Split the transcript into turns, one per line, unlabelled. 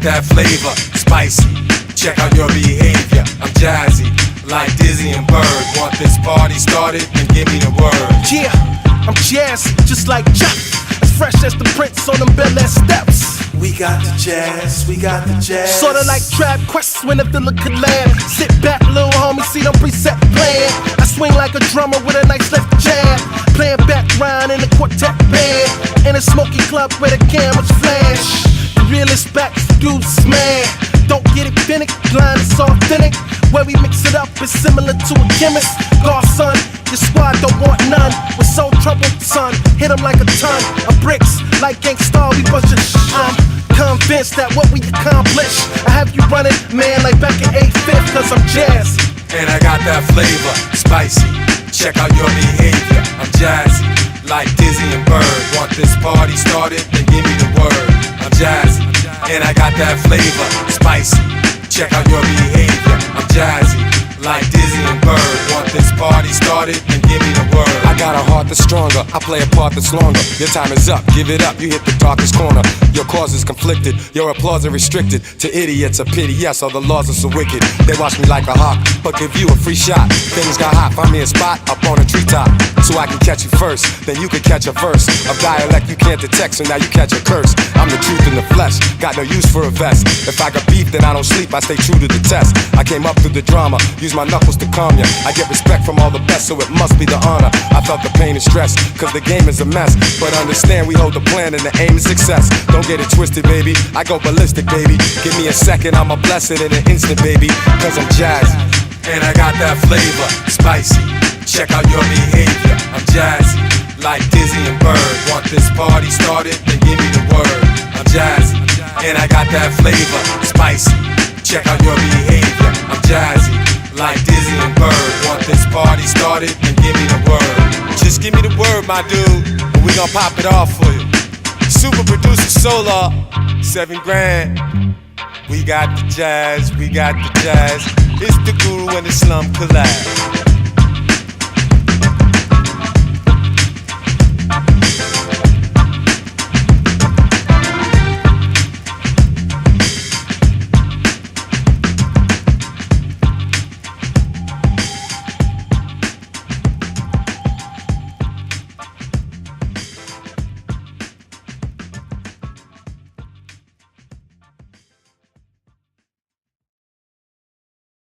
that flavor, spicy. Check out your behavior. I'm jazzy, like Dizzy and Bird. Want this party started? Then give me the word.
Yeah, I'm jazzy, just like Chuck. As fresh as the Prince on them Bel Air steps.
We got the jazz, we got the jazz.
Sorta like Trap Quest when the villain could land. Sit back, little homie, see them preset playing. I swing like a drummer with a nice left jab. Playing background in a quartet band. In a smoky club where the cameras flash. The realest back dudes man. Don't get it finicky, line is authentic. Where we mix it up is similar to a chemist. Godson, your squad don't want none. We're so troubled, son. Hit them like a ton of bricks. Like Gangstar, we bust your I'm convinced that what we accomplish, I have you running, man, like back in 8th, cause I'm jazzy.
And I got that flavor, spicy. Check out your behavior. I'm jazzy, like Dizzy and Bird. Want this party started? Then give me the word. I'm jazzy, and I got that flavor, spicy. Check out your behavior. I'm jazzy, like Dizzy and Bird. Want this party started? Then give me the word.
I got a heart that's stronger, I play a part that's longer. Your time is up, give it up, you hit the darkest corner. Your cause is conflicted, your applause is restricted. To idiots a pity, yes, all the laws are so wicked. They watch me like a hawk, but give you a free shot. Things got hot, find me a spot up on a treetop. So I can catch you first, then you can catch a verse of dialect you can't detect, so now you catch a curse. I'm the truth in the flesh, got no use for a vest. If I got beef, then I don't sleep, I stay true to the test. I came up through the drama, use my knuckles to calm ya. I get respect from all the best, so it must be the honor. I felt the pain and stress, cause the game is a mess. But understand we hold the plan and the aim is success. Don't get it twisted, baby, I go ballistic, baby. Give me a second, I'ma bless it in an instant, baby. Cause I'm jazzy,
and I got that flavor, spicy. Check out your behavior. I'm jazzy, like Dizzy and Bird. Want this party started? Then give me the word. I'm jazzy, and I got that flavor, spicy. Check out your behavior. I'm jazzy, like Dizzy and Bird. Want this party started? Then give me the word.
just give me the word, my dude, and we gon' pop it off for you. Super producer Solar, $7 grand. We got the jazz, we got the jazz. It's the Guru and the Slum collab.